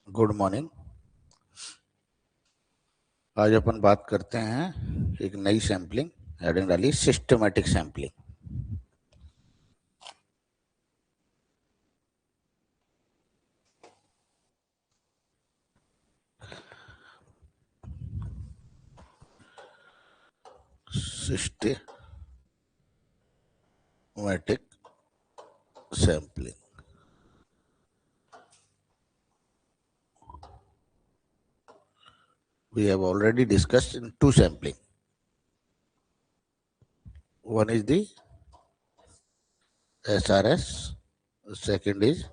Good morning. आज अपन बात करते हैं एक नई सैम्पलिंग हेडिंग डाली systematic sampling. Systematic sampling we have already discussed in two sampling. One is the SRS, second is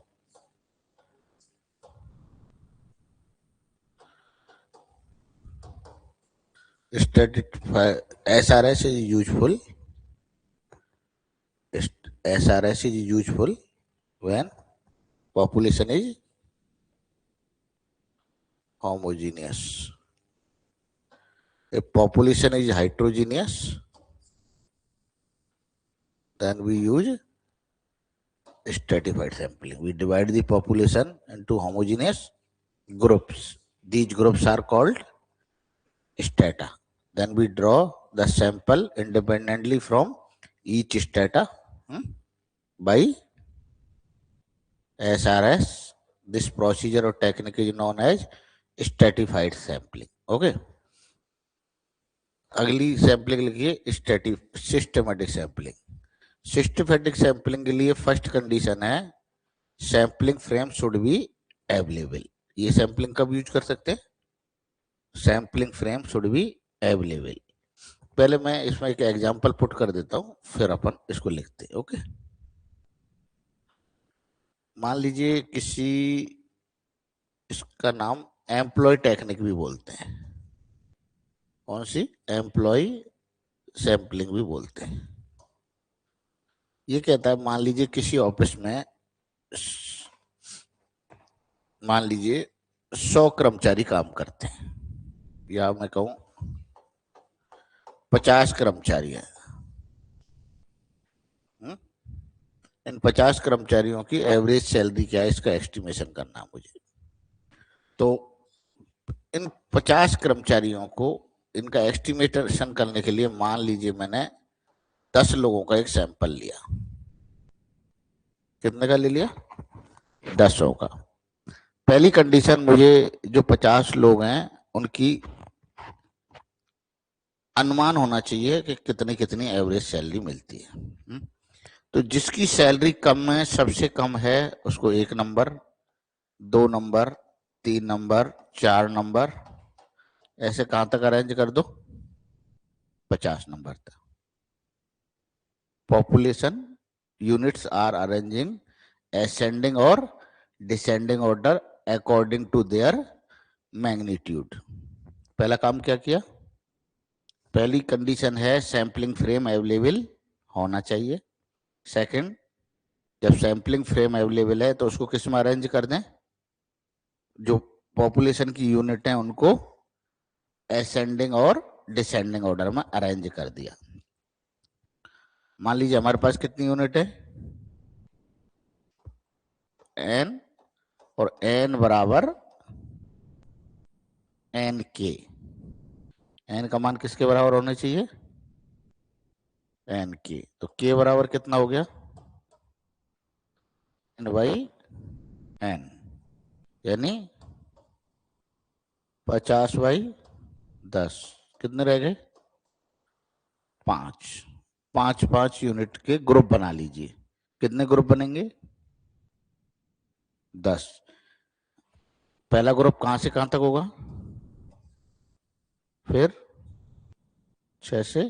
static. SRS is useful. SRS is useful when population is homogeneous. If population is heterogeneous, then we use stratified sampling. We divide the population into homogeneous groups. These groups are called strata. Then we draw the sample independently from each strata by SRS. This procedure or technique is known as stratified sampling. Okay. अगली sampling लिखिए systematic sampling. Systematic sampling के लिए first condition है sampling frame should be available. ये sampling कब use कर सकते हैं? Sampling frame should be available. पहले मैं इसमें एक एग्जांपल पुट कर देता हूं, फिर अपन इसको लिखते हैं। ओके, मान लीजिए किसी, इसका नाम एम्प्लॉय टेक्निक भी बोलते हैं। कौन सी? एम्प्लॉय सैम्पलिंग भी बोलते हैं। ये कहता है, मान लीजिए किसी ऑफिस में मान लीजिए 100 कर्मचारी काम करते हैं, या मैं कहूं 50 कर्मचारी हैं। इन 50 कर्मचारियों की एवरेज सैलरी क्या है, इसका एस्टिमेशन करना मुझे। तो इन 50 कर्मचारियों को इनका एस्टिमेशन करने के लिए मान लीजिए मैंने 10 लोगों का एक सैंपल लिया। कितने का ले लिया? 10 का। पहली कंडीशन, मुझे जो 50 लोग हैं उनकी अनुमान होना चाहिए कि कितनी कितनी एवरेज सैलरी मिलती है। तो जिसकी सैलरी कम है, सबसे कम है, उसको 1 नंबर, 2 नंबर, 3 नंबर, 4 नंबर, ऐसे कहां तक अरेंज कर दो? 50 नंबर तक। Population units are arranging ascending or descending order according to their magnitude. पहला काम क्या किया? पहली कंडीशन है सैम्पलिंग फ्रेम अवेलेबल होना चाहिए। सेकंड, जब सैम्पलिंग फ्रेम अवेलेबल है तो उसको किस में अरेंज कर दें? जो पॉपुलेशन की यूनिट है उनको असेंडिंग और डिसेंडिंग ऑर्डर में अरेंज कर दिया। मान लीजिए हमारे पास कितनी यूनिट है? n, और n बराबर n के। n का मान किसके बराबर होना चाहिए? n के। तो k बराबर कितना हो गया? n बाई n, यानी 50 बाई 10। कितने रह गए? 5। 5 यूनिट के ग्रुप बना लीजिए। कितने ग्रुप बनेंगे? 10। पहला ग्रुप कहां से कहां तक होगा? फिर 6 से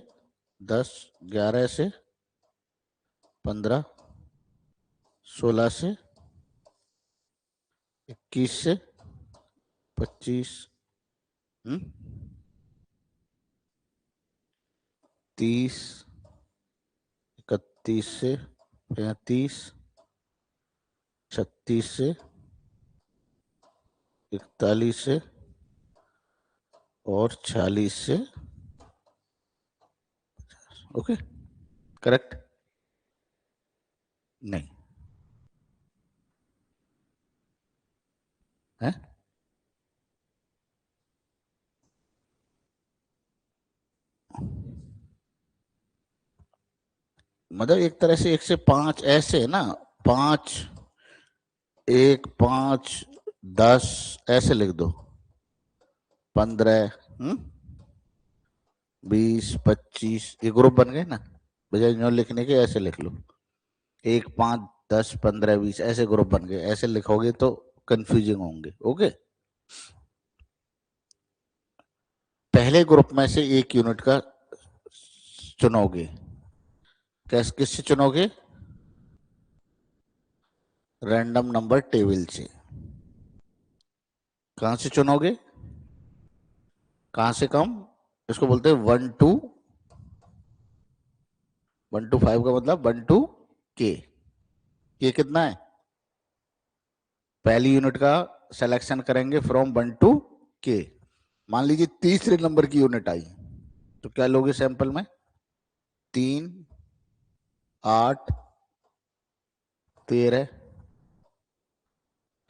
10, 11 से 15, 16 से 21 से 25, 30, 31 से 35, 36 से 41 से और 46 से। Okay, correct? नहीं है? मतलब एक तरह से 1 से 5 ऐसे है ना, 5, 1, 5, 10 ऐसे लिख दो, 15, 20, 25, ये ग्रुप बन गए ना, बजाय नो लिखने के ऐसे लिख लो, 1, 5, 10, 15, 20 ऐसे ग्रुप बन गए, ऐसे लिखोगे तो कंफ्यूजिंग होंगे। ओके, पहले ग्रुप में से एक यूनिट का चुनोगे, कैसे किससे चुनोगे? रैंडम नंबर टेबल से। कहां से चुनोगे? कहां से कम? इसको बोलते हैं 1 to 5 का मतलब 1 to K। ये कितना है? पहली यूनिट का सिलेक्शन करेंगे फ्रॉम 1 to K। मान लीजिए तीसरे नंबर की यूनिट आई, तो क्या लोगे सैंपल में? 3, 8, 13,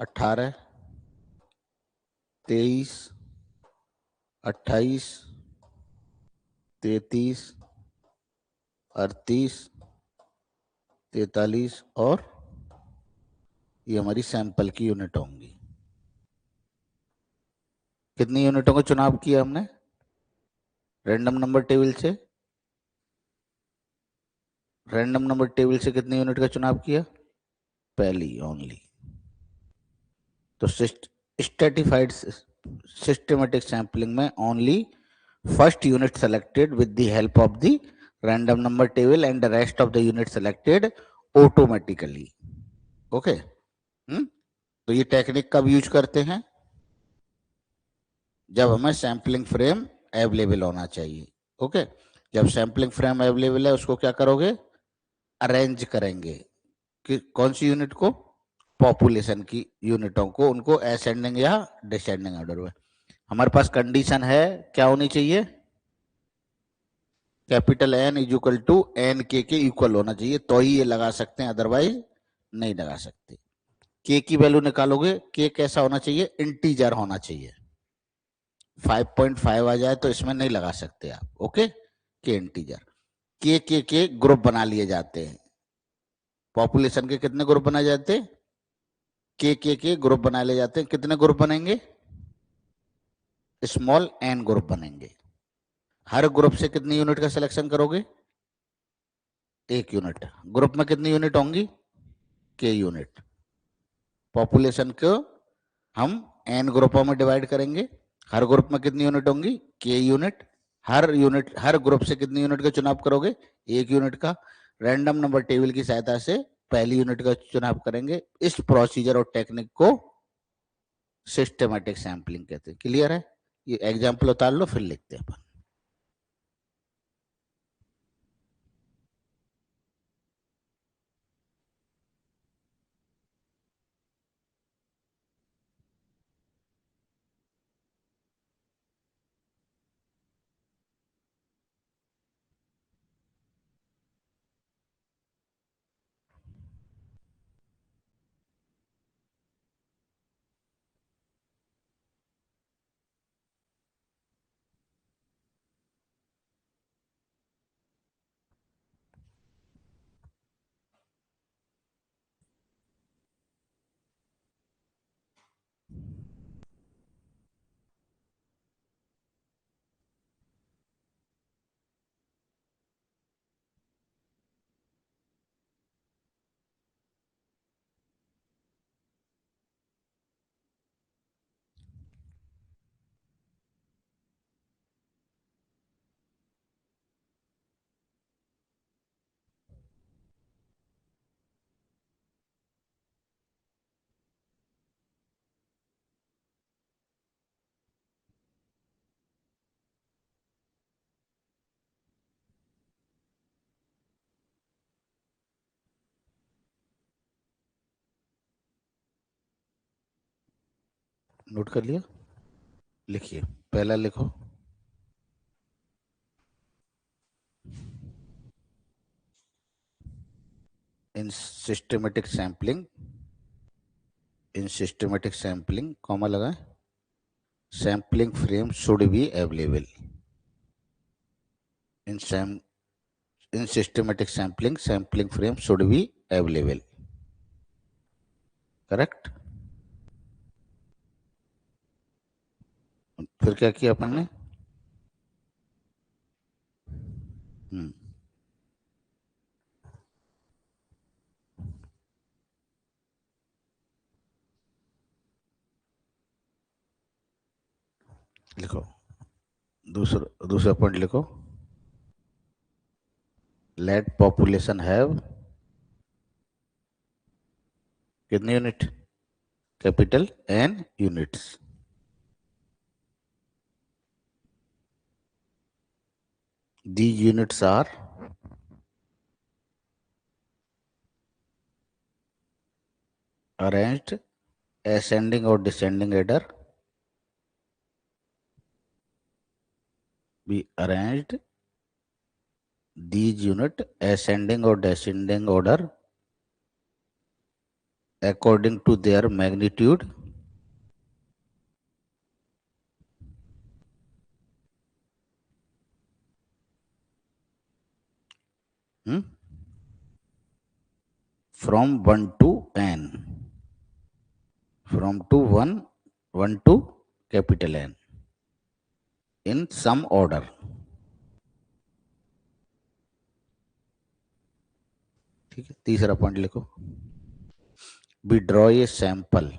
18, 23, 28, 33, 38, 43 और ये हमारी सैंपल की यूनिट होंगी। कितनी यूनिटों का चुनाव किया हमने रैंडम नंबर टेबल से? रैंडम नंबर टेबल से कितनी यूनिट का चुनाव किया? पहली ओनली। तो स्ट्रेटिफाइड सिस्टमेटिक सैंपलिंग में only first unit selected with the help of the random number table and the rest of the unit selected automatically. Okay. तो ये टेक्निक कब यूज करते हैं? जब हमें सैंपलिंग फ्रेम अवेलेबल होना चाहिए। ओके, जब सैंपलिंग फ्रेम अवेलेबल है उसको क्या करोगे? अरेंज करेंगे कि कौन सी यूनिट को? पॉपुलेशन की यूनिटों को, उनको असेंडिंग या डिसेंडिंग ऑर्डर में। हमारे पास कंडीशन है, क्या होनी चाहिए? Capital N is equal to NK के इक्वल होना चाहिए, तो ही ये लगा सकते हैं, अदरवाइज नहीं लगा सकते। K की वैल्यू निकालोगे, K कैसा होना चाहिए? इंटीजर होना चाहिए। 5.5 आ जाए तो इसमें नहीं लगा सकते आप। Okay, K integer. के ग्रुप बना लिए जाते हैं। पॉपुलेशन के कितने ग्रुप बनाए जाते हैं? के ग्रुप बना लिए जाते हैं। कितने ग्रुप बनेंगे? स्मॉल n ग्रुप बनेंगे। हर ग्रुप से कितनी यूनिट का सिलेक्शन करोगे? 1 यूनिट। ग्रुप में कितनी यूनिट होंगी? K unit. पॉपुलेशन को हम n ग्रुपों में डिवाइड करेंगे। हर ग्रुप में कितनी यूनिट होंगी? K unit. हर ग्रुप से कितनी यूनिट का चुनाव करोगे? 1 यूनिट का। रैंडम नंबर टेबल की सहायता से पहली यूनिट का चुनाव करेंगे। इस प्रोसीजर और टेक्निक को सिस्टमैटिक सैंपलिंग कहते हैं। क्लियर है? ये एग्जाम्पल उतार लो, फिर लिखते हैं अपन। नोट कर लिया? लिखिए, पहला लिखो। इन सिस्टमेटिक सैंपलिंग, इन सिस्टमेटिक सैंपलिंग कॉमा लगाए, sampling frame should be available in in systematic sampling frame should be available. Correct. फिर क्या किया अपन ने? लिखो, दूसरा पॉइंट लिखो, लेट पॉपुलेशन हैव कितने unit? Capital N units. These units are arranged ascending or descending order. Be arranged these unit ascending or descending order according to their magnitude from 1 to n, from to 1 to capital N in some order. ठीक है. तीसरा point लिखो, we draw a sample.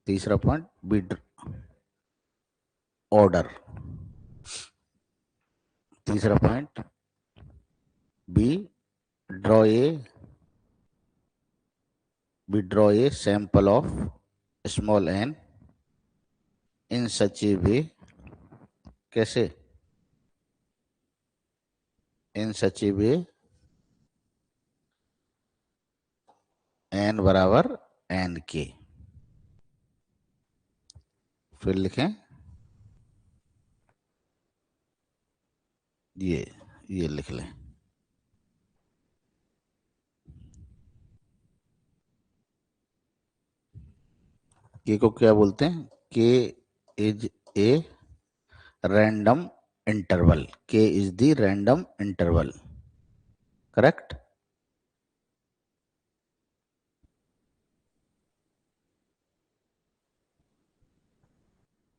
तीसरा point, we order. तीसरा point, we draw a sample of small n in such a way. कैसे? in such a way n बराबर n के. फिर लिखें ये लिख लें, के को क्या बोलते हैं? K is a random interval. K is the random interval. Correct.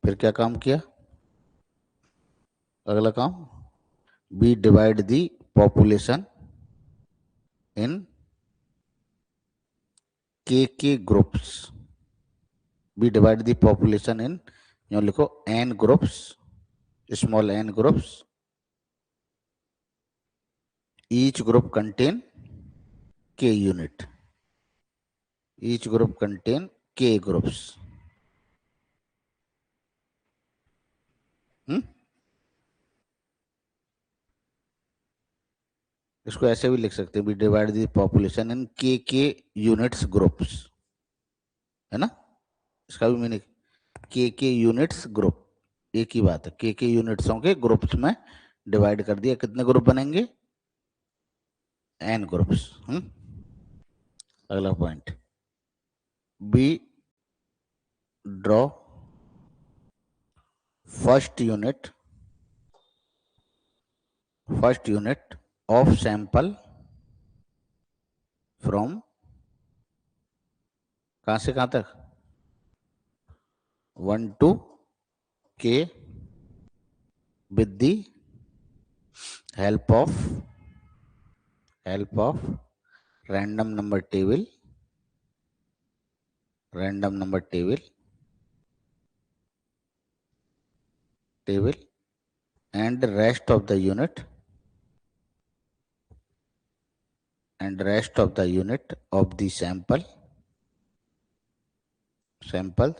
फिर क्या काम किया? अगला काम, we divide the population in k groups. We divide the population in, यहां लिखो n groups, small n groups. Each group contain k unit. Each group contain k groups. इसको ऐसे भी लिख सकते हैं, we divide the population in k units groups. है ना? इसका भी मीनिंग के यूनिट्स ग्रुप, एक ही बात है. के यूनिट्सों के ग्रुप्स में डिवाइड कर दिया. कितने ग्रुप बनेंगे? N groups. अगला point, we draw first unit of sample from, कहां से कहां तक? 1 to k with the help of random number table and rest of the unit of the sample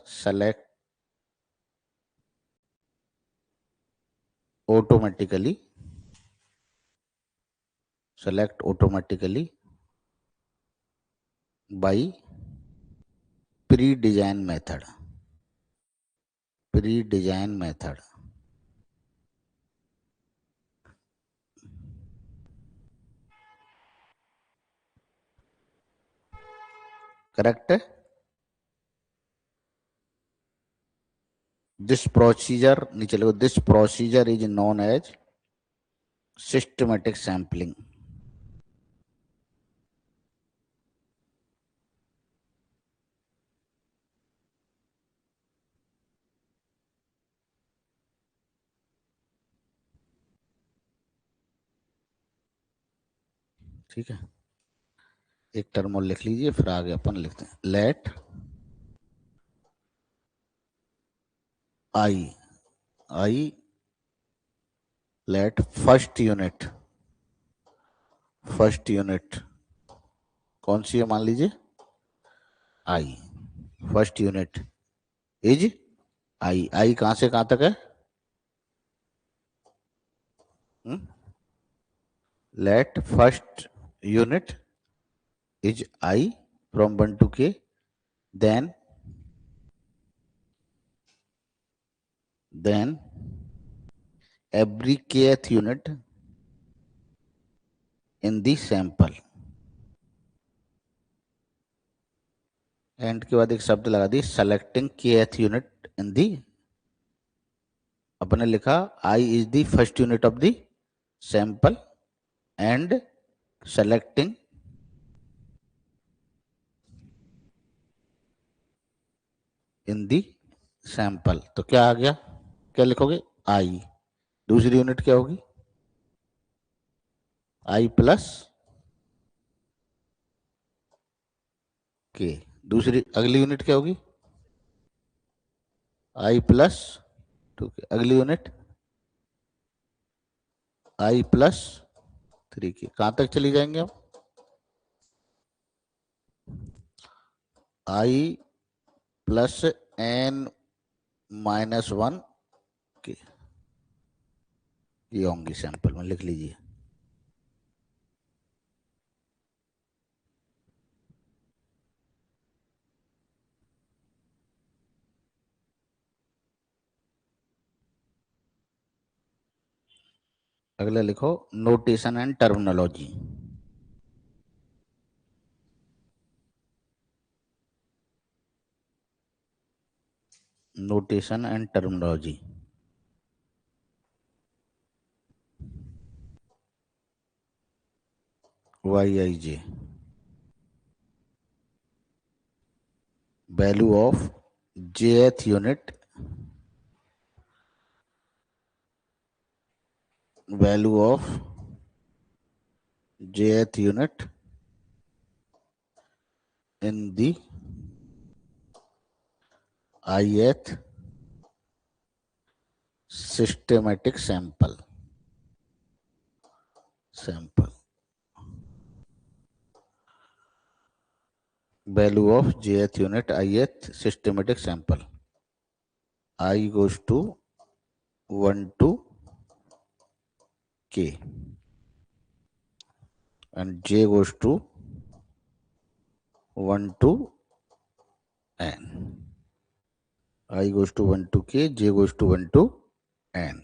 select automatically by pre-design method. Correct. This procedure नीचे लिखो, this procedure is known as systematic sampling. ठीक है, एक term और लिख लीजिए, फिर आगे अपन लिखते हैं। Let I I let first unit कौन सी है, मान लीजिए I. First unit is I कहां से कहां तक है? Let first unit is I from 1 to k, then every kth unit in the sample, and के बाद एक शब्द लगा दी, selecting kth unit in the, अपने लिखा I is the first unit of the sample and selecting in the sample. तो क्या आ गया, क्या लिखोगे? आई। दूसरी यूनिट क्या होगी? आई प्लस के। दूसरी अगली यूनिट क्या होगी? आई प्लस 2k। अगली यूनिट आई प्लस 3k। कहां तक चली जाएंगे हम? आई प्लस n -1 के। ये होंगी सैंपल में, लिख लीजिए। अगला लिखो, notation and terminology. Notation and terminology. Y I J, value of jth unit, value of jth unit in the ith systematic sample. Value of jth unit ith systematic sample. I goes to 1 to k and j goes to 1 to n। I goes to 1 to k, j goes to 1 to n।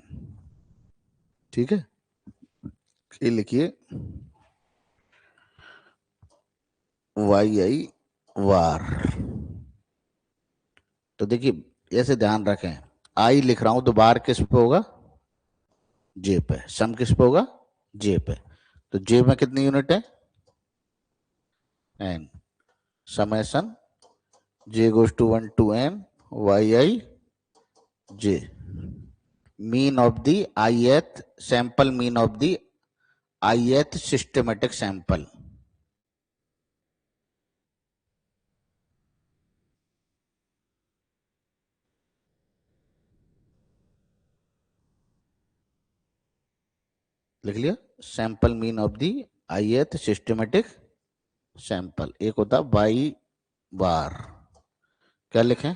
ठीक है, ये लिखिए Y आई वार। तो देखिए ऐसे ध्यान रखें, आई लिख रहा हूं तो बार किस पे होगा? जे पे। सम किस पे होगा? जे पे। तो जे में कितनी यूनिट है? N. Summation J goes to 1 to n Y I J. Mean of the ith sample, mean of the ith systematic sample. लिख लिया, sample mean of the ith systematic sample. एक होता बाई बार, क्या लिखें?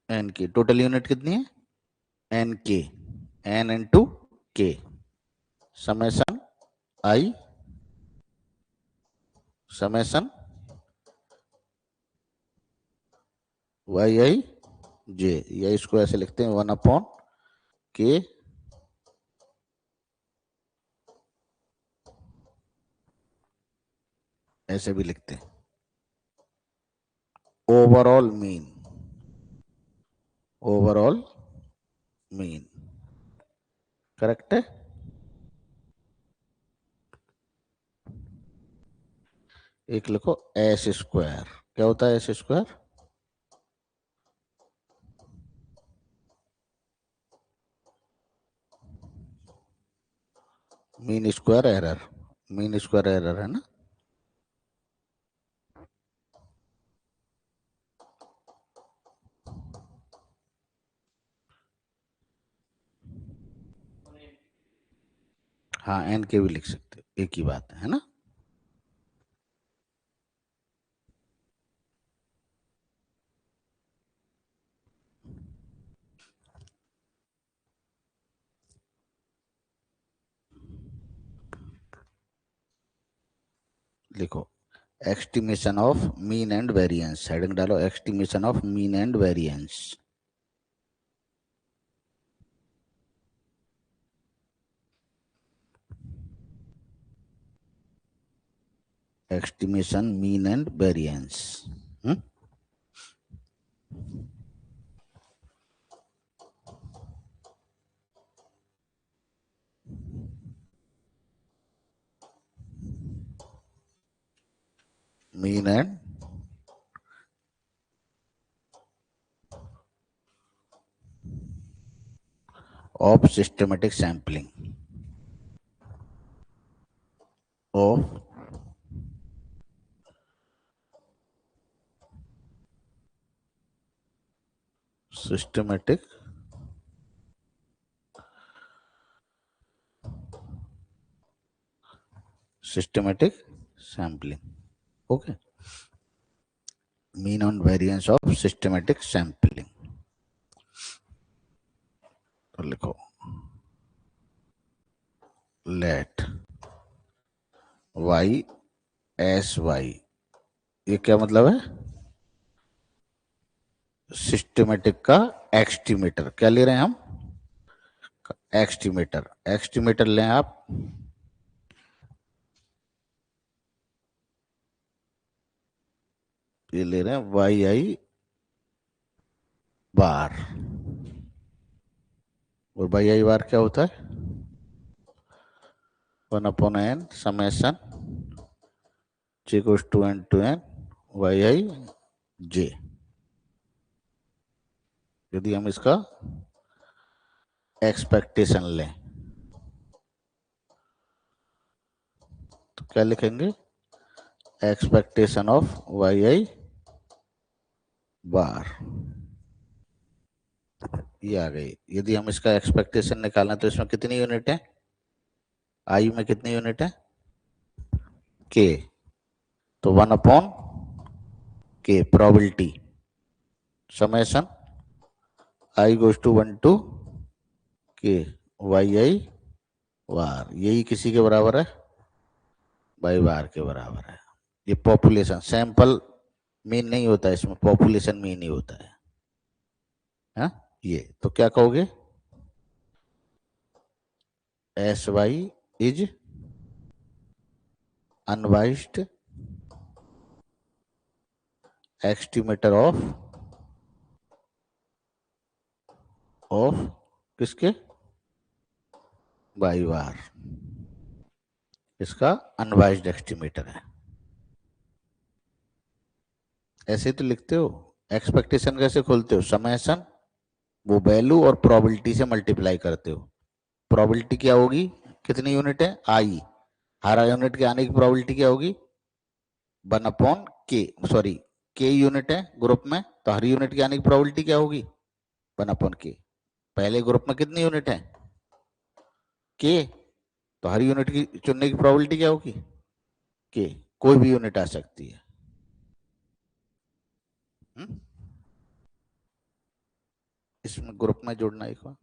एन की total unit कितनी है? N के, एन इंटू के। समेशन आई, समेशन वाई आई जे, या इसको ऐसे लिखते हैं 1 अपॉन के ऐसे भी लिखते हैं। Overall mean, overall mean correct है। एक लिखो एस स्क्वायर, क्या होता है S square? Mean square error, mean square error है ना। हाँ एन के भी लिख सकते हो, एक ही बात है ना। लिखो estimation of mean and variance, heading डालो estimation of mean and variance. Estimation mean and variance. Mean and of systematic sampling of systematic systematic sampling. Okay, mean on variance of systematic sampling. तो लिखो late Y S Y, ये क्या मतलब है? Systematic का एक्सटीमीटर, क्या ले रहे हैं हम? एक्सटीमीटर, एक्सटीमीटर लें आप, ये ले रहे हैं वाई आई बार, और वाई आई बार क्या होता है? 1/n summation j goes to n to n Y I j. यदि हम इसका एक्सपेक्टेशन लें तो क्या लिखेंगे? Expectation of y I bar, ये आ गई। यदि हम इसका एक्सपेक्टेशन निकालें तो इसमें कितनी यूनिट है? आई में कितनी यूनिट है? के, तो 1/k probability summation I goes to 1 to k y I bar, यही किसी के बराबर है? वाई बार के बराबर है। ये पॉपुलेशन सैंपल मीन नहीं होता है, इसमें पॉपुलेशन मीन ही होता है। हाँ, ये तो क्या कहोगे? S y is unbiased estimator of किसके? वाई बार, इसका अनवाइज्ड एस्टिमेटर है। ऐसे तो लिखते हो। एक्सपेक्टेशन कैसे खोलते हो? समेशन, वो वैल्यू और प्रोबेबिलिटी से मल्टीप्लाई करते हो। प्रोबेबिलिटी क्या होगी? कितनी यूनिट है? आई, हर यूनिट के आने की प्रोबेबिलिटी क्या होगी? 1/k, सॉरी के यूनिट है ग्रुप में, तो हर यूनिट की आने की प्रोबेबिलिटी क्या होगी? 1/k। पहले ग्रुप में कितनी यूनिट है? के, तो हर यूनिट की चुनने की प्रोबेबिलिटी क्या होगी? के, कोई भी यूनिट आ सकती है। हुँ? इसमें ग्रुप में जोड़ना एक बार।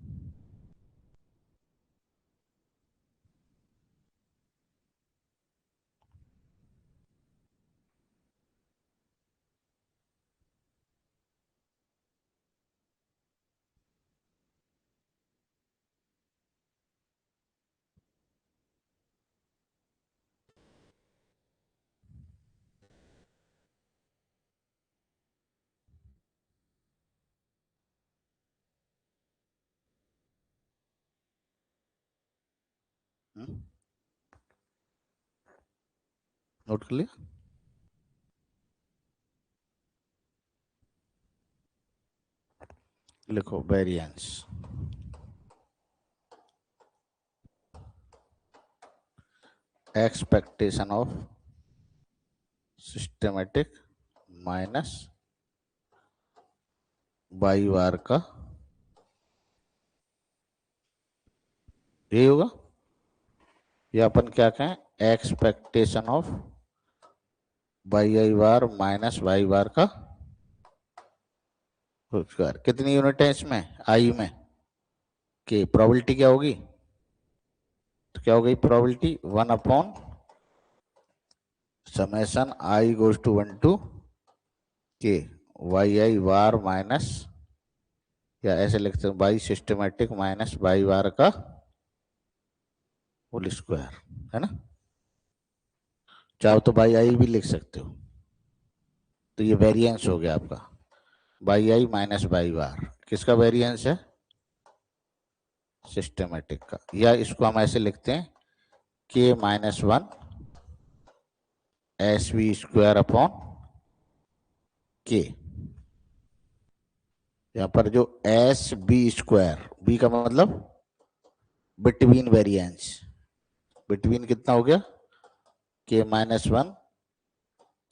नोट कर लिया। लिखो variance expectation of systematic minus by bar का यही होगा, या अपन क्या कहें expectation of y i bar minus by bar का स्क्वायर। कितनी यूनिट है इसमें आई में कि प्रोबेबिलिटी क्या होगी, तो क्या हो गई probability 1 upon summation I goes to 1 to K Y I bar minus, या ऐसे लिखते हैं Y systematic minus by bar का होल स्क्वायर, है ना। चाहो तो बाई आई भी लिख सकते हो। तो ये वेरिएंस हो गया आपका बाई आई माइनस बाई बार, किसका वेरिएंस है सिस्टमेटिक का। या इसको हम ऐसे लिखते हैं के minus 1 S V square upon के। यहां पर जो एस बी स्क्वायर, बी का मतलब बिटवीन वेरिएंस, बिटवीन कितना हो गया K minus 1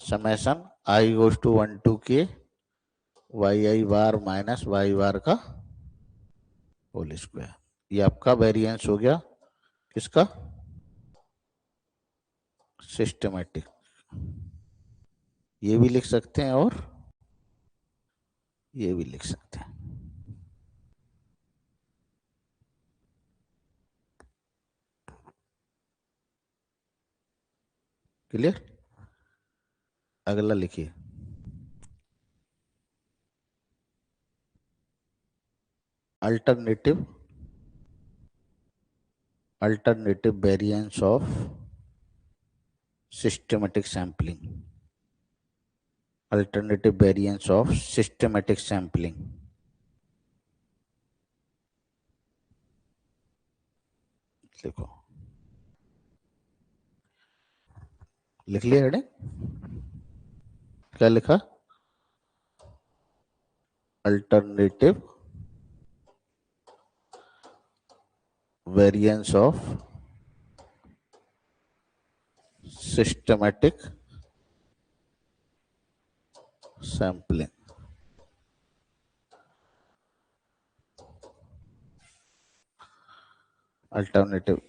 summation I goes to 1 to K Y I bar minus Y bar का होल स्क्वायर। ये आपका वेरिएंस हो गया किसका सिस्टमेटिक। ये भी लिख सकते हैं और ये भी लिख सकते हैं। क्लियर। अगला लिखिए alternative variance of systematic sampling, alternative variance of systematic sampling. लिखो, लिख लिया हेडिंग, क्या लिखा alternative variance of systematic sampling. Alternative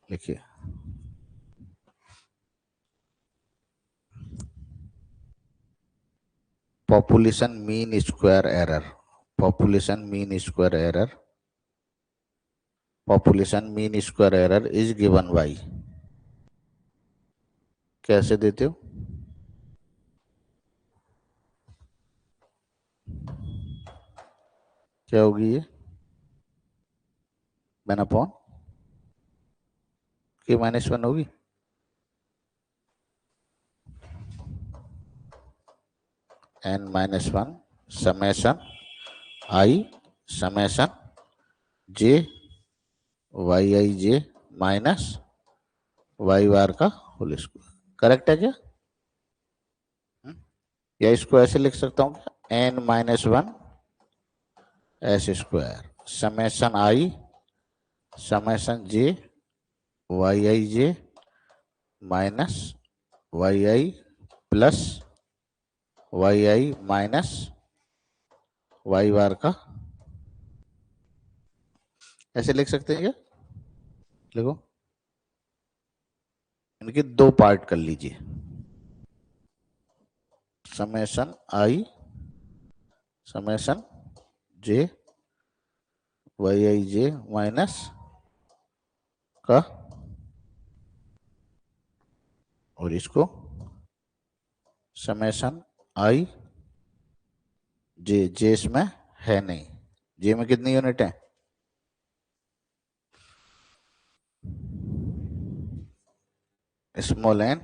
लिखिए population mean square error, population mean square error, population mean square error is given by, कैसे देते हो क्या होगी ये वन अपॉन के माइनस 1 होगी एन माइनस 1 समेशन आई समेशन जे वाई आई जे माइनस वाई बार का होल स्क्वायर। करेक्ट है क्या। या इसको ऐसे लिख सकता हूँ क्या n minus 1 s square summation I summation J Y I J minus y i plus y i minus Y bar का, ऐसे लिख सकते हैं क्या। लिखो, इनके दो पार्ट कर लीजिए समेशन आई समेशन जे वाई आई जे माइनस का, और इसको समेशन आई जे, जे इसमें है नहीं, जे में कितनी यूनिट है small n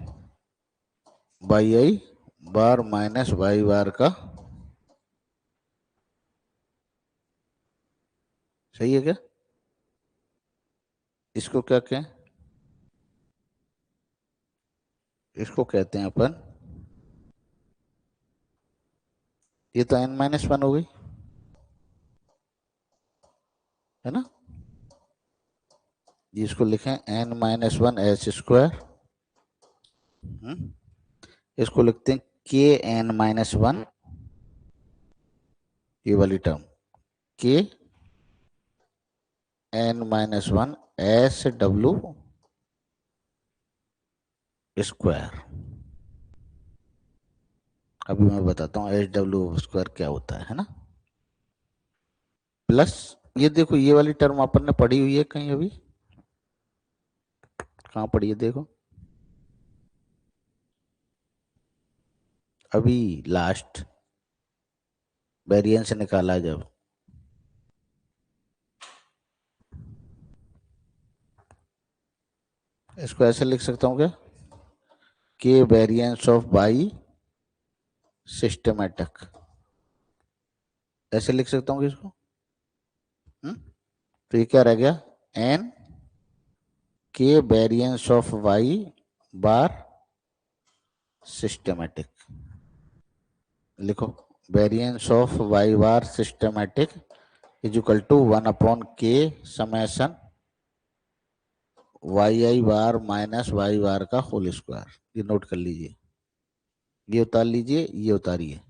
y i bar minus Y bar का सही है क्या? इसको क्या कहें? इसको कहते हैं अपन, ये तो n-1 हो गई, है ना? इसको लिखें n-1 h²। इसको लिखते हैं kn-1, ये वाली टर्म kn-1 SW²। अभी मैं बताता हूँ SW² क्या होता है ना। प्लस ये देखो, ये वाली टर्म अपन ने पढ़ी हुई है कहीं अभी? कहाँ पढ़ी है देखो, अभी लास्ट वेरिएंस निकाला जब। इसको ऐसे लिख सकता हूँ क्या, के वेरिएंस ऑफ बाई सिस्टमैटिक, ऐसे लिख सकता हूँ इसको। तो ये क्या रह गया, n k variance of y bar systematic. लिखो, variance of y bar systematic is equal to 1/k summation y I bar minus Y bar का होल स्क्वायर। ये नोट कर लीजिए, ये उतार लीजिए, ये उतारिए।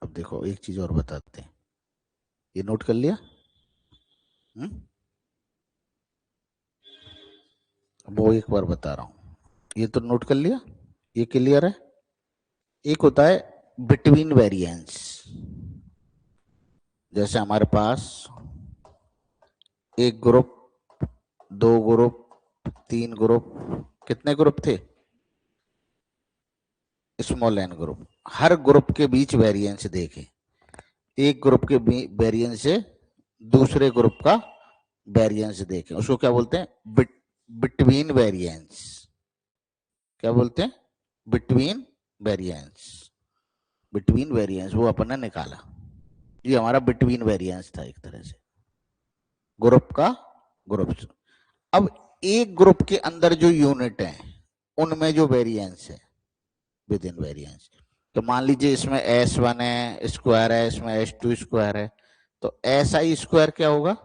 अब देखो एक चीज और बताते हैं, ये नोट कर लिया? हम्म? वो एक बार बता रहा हूँ, ये तो नोट कर लिया, ये क्लियर है? एक होता है बिटवीन वेरिएंस, जैसे हमारे पास एक ग्रुप, दो ग्रुप, तीन ग्रुप, कितने ग्रुप थे? Small n group. हर ग्रुप के बीच वेरिएंस देखें, एक ग्रुप के वेरिएंस से दूसरे ग्रुप का वेरिएंस देखें, उसको क्या बोलते हैं, बिटवीन वेरिएंस। क्या बोलते हैं? Between variance. बिटवीन वेरिएंस वो अपन ने निकाला, ये हमारा बिटवीन वेरिएंस था एक तरह से, ग्रुप का ग्रुप। अब एक ग्रुप के अंदर जो यूनिट है उनमें जो वेरिएंस है विद इन वेरिएंस, तो मान लीजिए इसमें S1 है स्क्वायर है, इसमें S2 स्क्वायर है, तो SI² क्या होगा,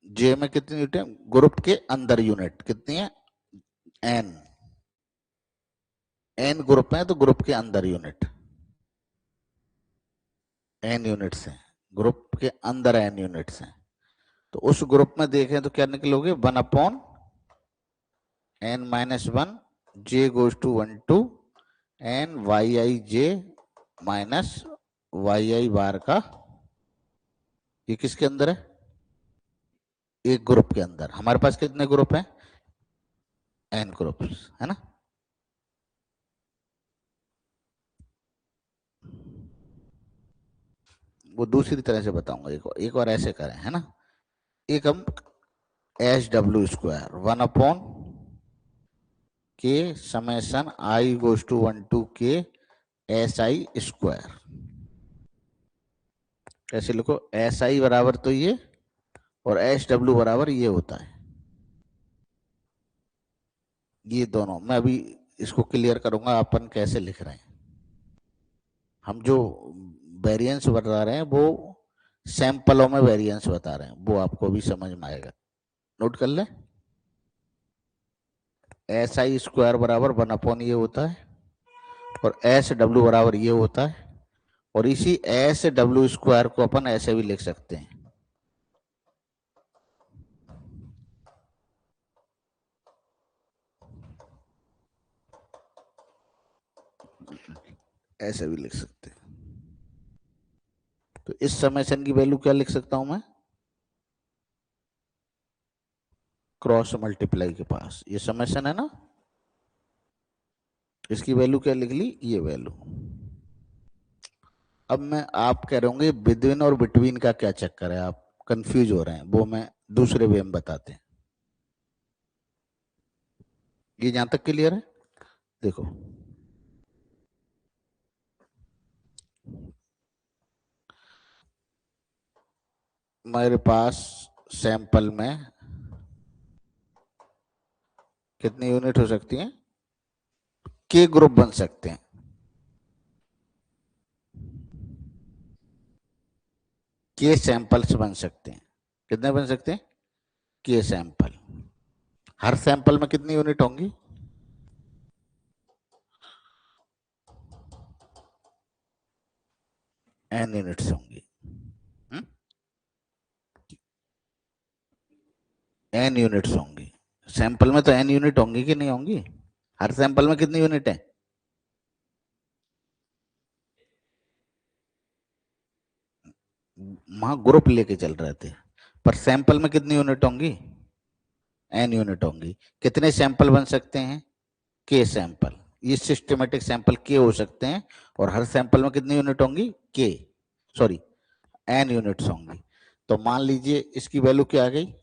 जे में कितनी यूनिट है, ग्रुप के अंदर यूनिट कितनी है, n। n ग्रुप है तो ग्रुप के अंदर यूनिट n यूनिट्स हैं, ग्रुप के अंदर n यूनिट्स हैं। तो उस ग्रुप में देखें तो क्या निकलोगे, 1/n-1 j goes to 1 to n yi_j minus yi बार का, ये किसके अंदर है, एक ग्रुप के अंदर। हमारे पास कितने ग्रुप हैं, n ग्रुप, है ना? वो दूसरी तरह से बताऊंगा, एक और ऐसे करें, है ना? एक हम SW² 1/k summation i goes to 1 to k SI²। ऐसे लिखो, SI बराबर तो ये और SW बराबर ये होता है, ये दोनों। मैं अभी इसको क्लियर करूंगा अपन कैसे लिख रहे हैं। हम जो वेरिएंस बता रहे हैं वो सैंपलों में वेरिएंस बता रहे हैं, वो आपको भी समझ में आएगा। नोट कर ले, SI² बराबर 1/, ये होता है, और SW बराबर ये होता है, और इसी SW² को अपन ऐसे भी लिख सकते हैं, ऐसे भी लिख सकते हैं। तो इस समेशन की वैल्यू क्या लिख सकता हूं मैं, क्रॉस मल्टीप्लाई के पास, ये समेशन है ना, इसकी वैल्यू क्या लिख ली, ये वैल्यू। अब मैं आप कह रहे होंगे बिटवीन और बिटवीन का क्या चक्कर है, आप कंफ्यूज हो रहे हैं, वो मैं दूसरे वे में बताते हैं। ये यहां तक क्लियर है? देखो, मेरे पास सैंपल में कितनी यूनिट हो सकती हैं, के ग्रुप बन सकते हैं। के सैंपल्स बन सकते हैं। कितने बन सकते हैं, के सैंपल। हर सैंपल में कितनी यूनिट होंगी, एन यूनिट्स होंगी। एन यूनिट्स होंगी। सैंपल में तो एन यूनिट होंगी कि नहीं होंगी? हर सैंपल में कितनी यूनिट है? वहां ग्रुप लेके चल रहे थे, पर सैंपल में कितनी यूनिट होंगी, एन यूनिट होंगी। कितने सैंपल बन सकते हैं, के सैंपल। ये सिस्टमेटिक सैंपल के हो सकते हैं, और हर सैंपल में कितनी यूनिट होंगी, के, सॉरी, एन यूनिट्स होंगी। तो मान लीजिए इसकी वैल्यू क्या आ गई,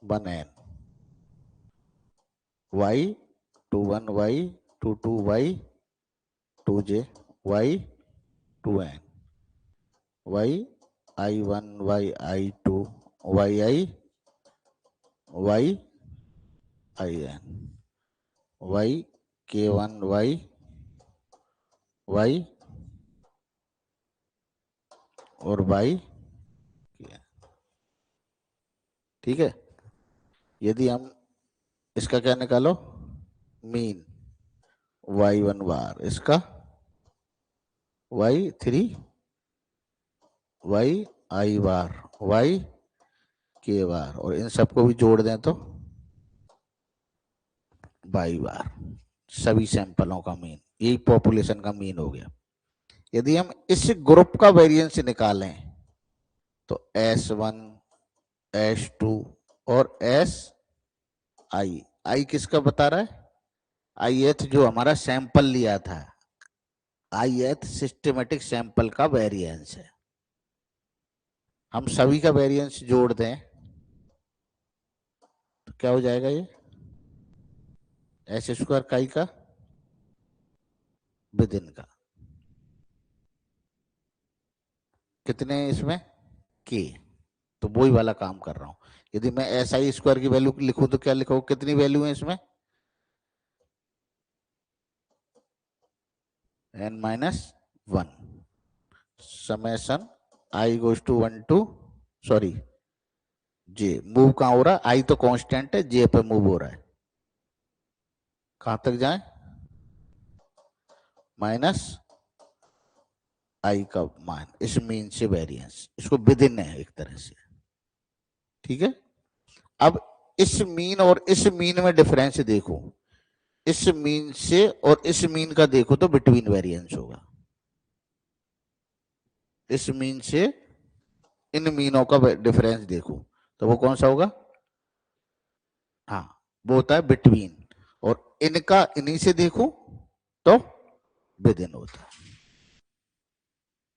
1n, Y 21y 22y 2j y 2n, y I1 y I2 yi y in, y k1 y और y, ठीक है। यदि हम इसका क्या निकालो, मीन, y1 बार, इसका y3 y I bar y k बार, और इन सबको भी जोड़ दें तो y बार, सभी सैंपलों का मीन। यही पॉपुलेशन का मीन हो गया। यदि हम इस ग्रुप का वेरिएंस निकालें तो S1 S2 और आई किसका बता रहा है, ith जो हमारा सैंपल लिया था, ith सिस्टमेटिक सैंपल का वेरिएंस है। हम सभी का वेरिएंस जोड़ दें तो क्या हो जाएगा, ये एस स्क्वायर काई का विदिन का, कितने इसमें, के। तो वही वाला काम कर रहा हूं। यदि मैं एस आई स्क्वायर की वैल्यू लिखूं तो क्या लिखूं, कितनी वैल्यू है इसमें, n-1 summation I goes to 1 to, sorry, J move कहां हो रहा है, आई तो कांस्टेंट है, जे पे मूव हो रहा है, कहां तक जाए, माइनस आई का मान, इस मीन से वेरिएंस, इसको विद इन है एक तरह से, ठीक है। अब इस मीन और इस मीन में डिफरेंस देखो, इस मीन से और इस मीन का देखो तो बिटवीन वेरिएंस होगा, इस मीन से इन मीनों का डिफरेंस देखो तो वो कौन सा होगा, हाँ, वो होता है बिटवीन, और इनका इन्हीं से देखो तो विद इन होता है।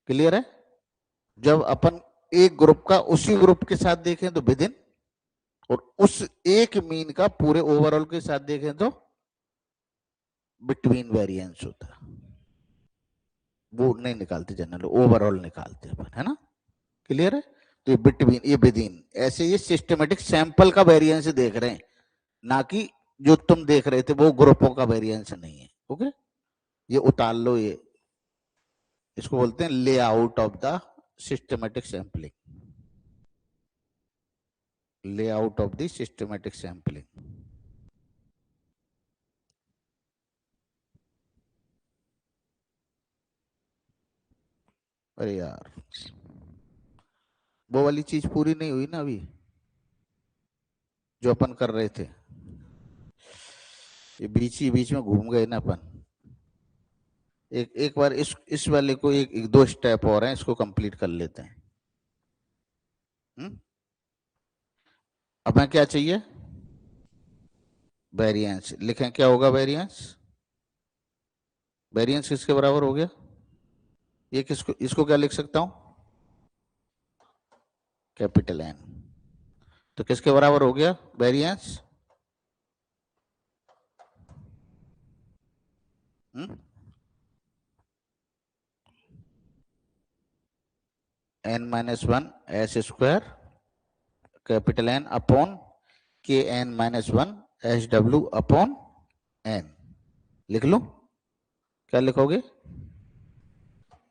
क्लियर है? जब अपन एक ग्रुप का उसी ग्रुप के साथ देखें तो विद इन, और उस एक मीन का पूरे ओवरऑल के साथ देखें तो बिटवीन वेरिएंस होता है। वो नहीं निकालते जनरल, ओवरऑल निकालते हैं अपन, है ना? क्लियर है? तो ये बिटवीन, ये विद इन, ऐसे ये सिस्टमेटिक सैंपल का वेरिएंस देख रहे हैं, ना कि जो तुम देख रहे थे वो ग्रुपों का वेरिएंस नहीं है। ओके, ये उतार लो, ये इसको बोलते हैं layout of the systematic sampling, layout of the systematic sampling. अरे यार, वो वाली चीज पूरी नहीं हुई ना अभी, जो अपन कर रहे थे, ये बीच ही बीच में घूम गए ना अपन। एक एक बार इस वाले को एक दो स्टेप और हैं, इसको कंप्लीट कर लेते हैं। हमें क्या चाहिए? वेरिएंस। लिखें क्या होगा वेरिएंस? वेरिएंस किसके बराबर हो गया? ये किसको, इसको क्या लिख सकता हूं? Capital n. तो किसके बराबर हो गया variance? N minus one s square capital n upon k N minus one H डब्ल्यू अपॉन एन। लिख लो, क्या लिखोगे?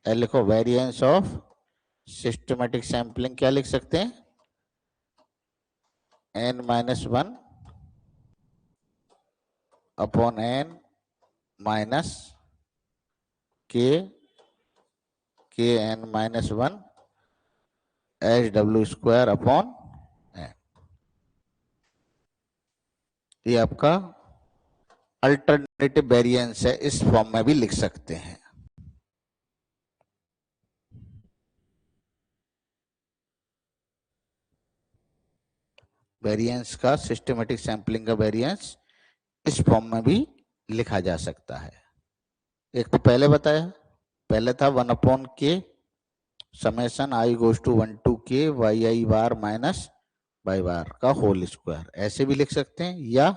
एल लिखो, वेरिएंस ऑफ सिस्टमेटिक सैंपलिंग क्या लिख सकते हैं? N minus one upon N minus K K N minus one H W square upon N. ये आपका अल्टरनेटिव वेरिएंस है, इस फॉर्म में भी लिख सकते हैं। वेरिएंस का, सिस्टमेटिक सैंपलिंग का वेरिएंस इस फॉर्म में भी लिखा जा सकता है। एक तो पहले बताया, पहले था one upon K summation I goes to one to K Y I bar minus Y bar का होल स्क्वायर, ऐसे भी लिख सकते हैं। या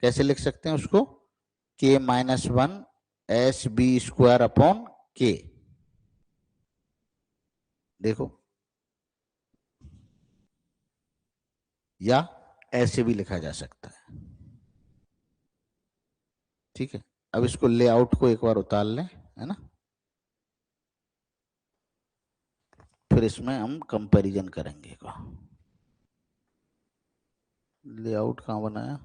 कैसे लिख सकते हैं उसको? K minus one S B square upon K. देखो, या ऐसे भी लिखा जा सकता है। ठीक है, अब इसको लेआउट को एक बार उतार लें, है ना, फिर इसमें हम कंपैरिजन करेंगे। लेआउट कहाँ बनाया?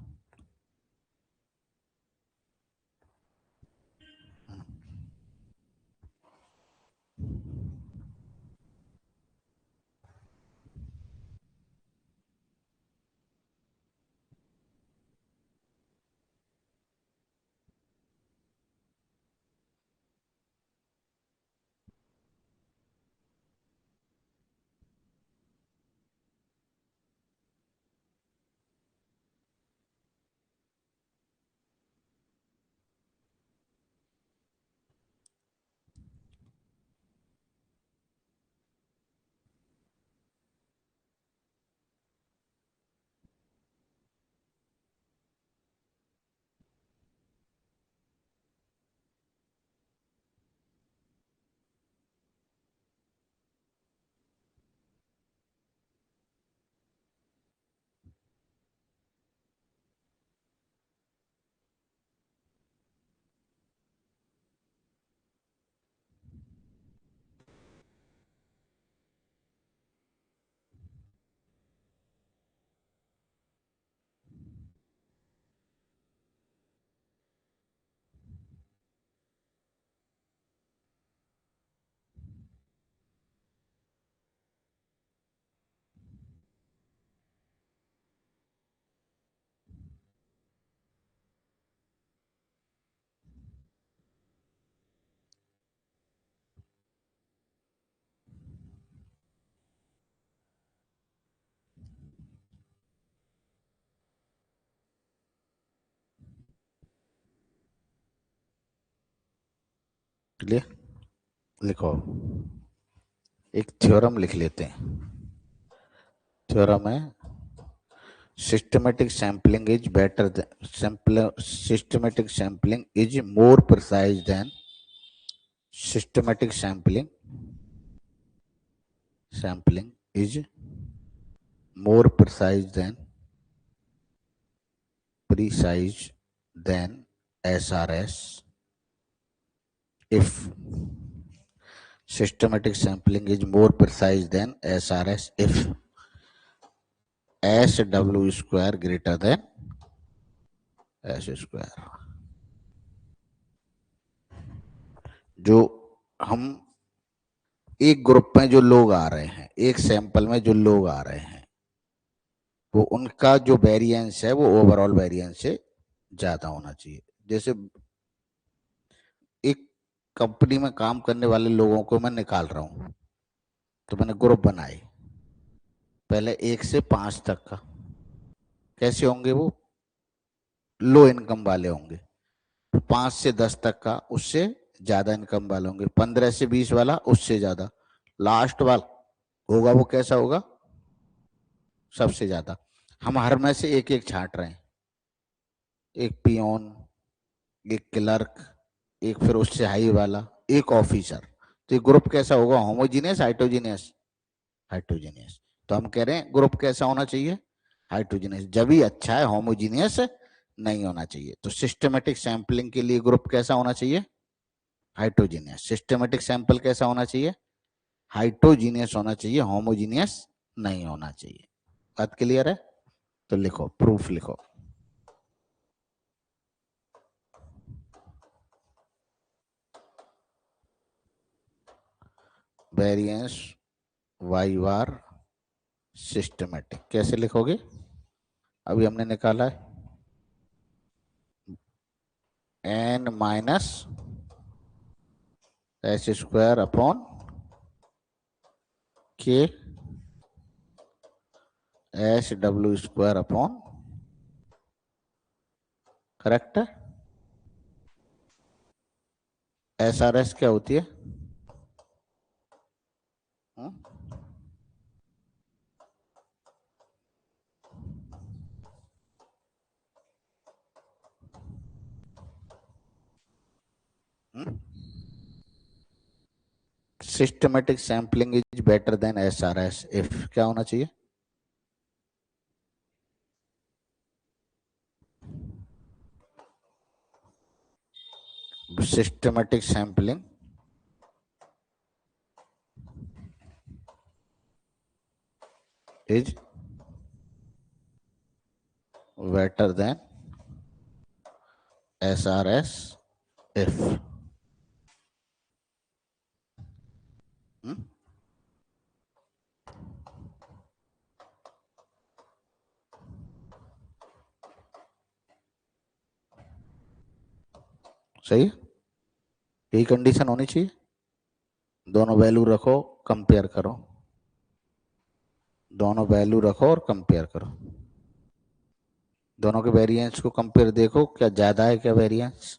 क्लियर? लिखो, एक थ्योरम लिख लेते हैं। थ्योरम है systematic sampling is better than systematic sampling is more precise than systematic sampling is more precise than SRS if systematic sampling is more precise than SRS if SW square greater than S square। जो हम एक group में जो लोग आ रहे हैं, एक sample में जो लोग आ रहे हैं, वो उनका जो वेरिएंस है वो ओवरऑल वेरिएंस से ज्यादा होना चाहिए। जैसे एक कंपनी में काम करने वाले लोगों को मैं निकाल रहा हूं, तो मैंने ग्रुप बनाए, पहले 1 से 5 तक का, कैसे होंगे वो? लो इनकम वाले होंगे। 5 से 10 तक का उससे ज्यादा इनकम वाले होंगे। 15 से 20 वाला उससे ज्यादा। लास्ट वाला होगा वो कैसा होगा? सबसे ज्यादा। हम हर में से एक एक छांट रहे हैं। एक पियोन, एक क्लर्क, एक फिर उससे हाई वाला, एक ऑफिसर। तो ये ग्रुप कैसा होगा? होमोजीनियस, हाइड्रोजीनियस? हाइड्रोजीनियस। तो हम कह रहे हैं ग्रुप कैसा होना चाहिए? हाइड्रोजीनियस। जब ही अच्छा है, होमोजीनियस नहीं होना चाहिए। तो सिस्टमेटिक सैंपलिंग के लिए ग्रुप कैसा होना चाहिए? हाइड्रोजीनियस। सिस्टमेटिक सैंपल कैसा होना चाहिए? हाइड्रोजीनियस होना चाहिए, होमोजीनियस नहीं होना चाहिए। बात क्लियर है? तो लिखो, प्रूफ लिखो। वेरिएंस वाई बार सिस्टमेटिक कैसे लिखोगे? अभी हमने निकाला है n minus s square upon k s W square upon, correct है? एस आर एस क्या होती है? Systematic sampling is better than s r s if क्या होना चाहिए? Systematic sampling is better than s r s if. सही है? यही कंडीशन होनी चाहिए। दोनों वैल्यू रखो, कंपेयर करो। दोनों वैल्यू रखो और कंपेयर करो। दोनों के वेरिएंस को कंपेयर देखो, क्या ज्यादा है क्या वेरिएंस?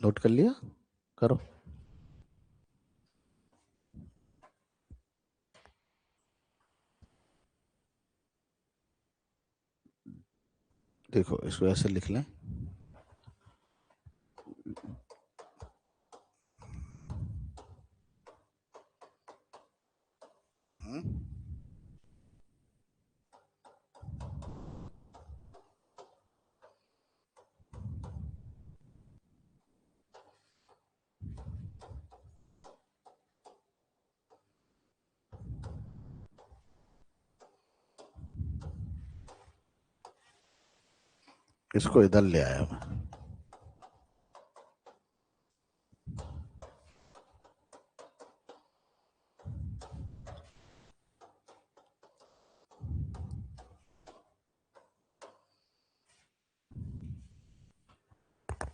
नोट कर लिया? करो। देखो इसको ऐसे लिख लें। इसको इधर ले आया मैं।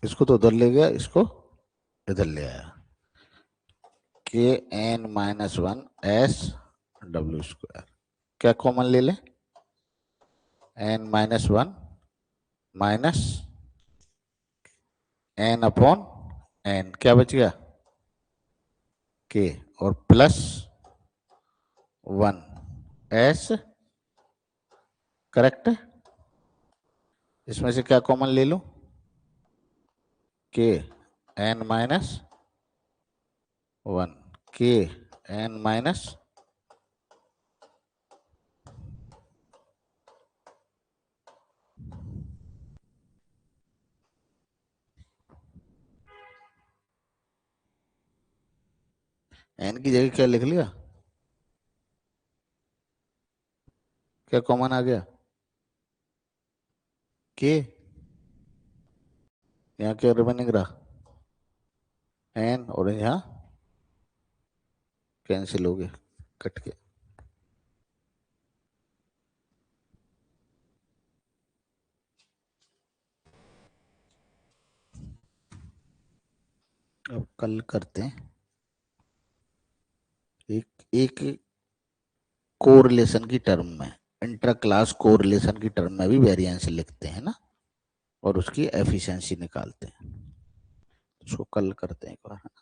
इसको तो उधर ले गया, इसको इधर ले आया। K N minus one S W square. क्या कॉमन ले ले? N minus one minus N upon N, क्या बच गया? के। और प्लस वन एस, करेक्ट है? इसमें से क्या कॉमन ले लूं? के एन माइनस वन, के एन माइनस, एन की जगह क्या लिख लिया? क्या कॉमन आ गया? के। यहाँ क्या रिमेनिंग रहा? एन। और यहाँ कैंसिल हो गए, कट के। अब कल करते हैं। एक एक कोरिलेशन की टर्म में, इंटर क्लास कोरिलेशन की टर्म में भी वेरिएंस लिखते हैं ना, और उसकी एफिशिएंसी निकालते हैं। उसको कल करते हैं एक बार।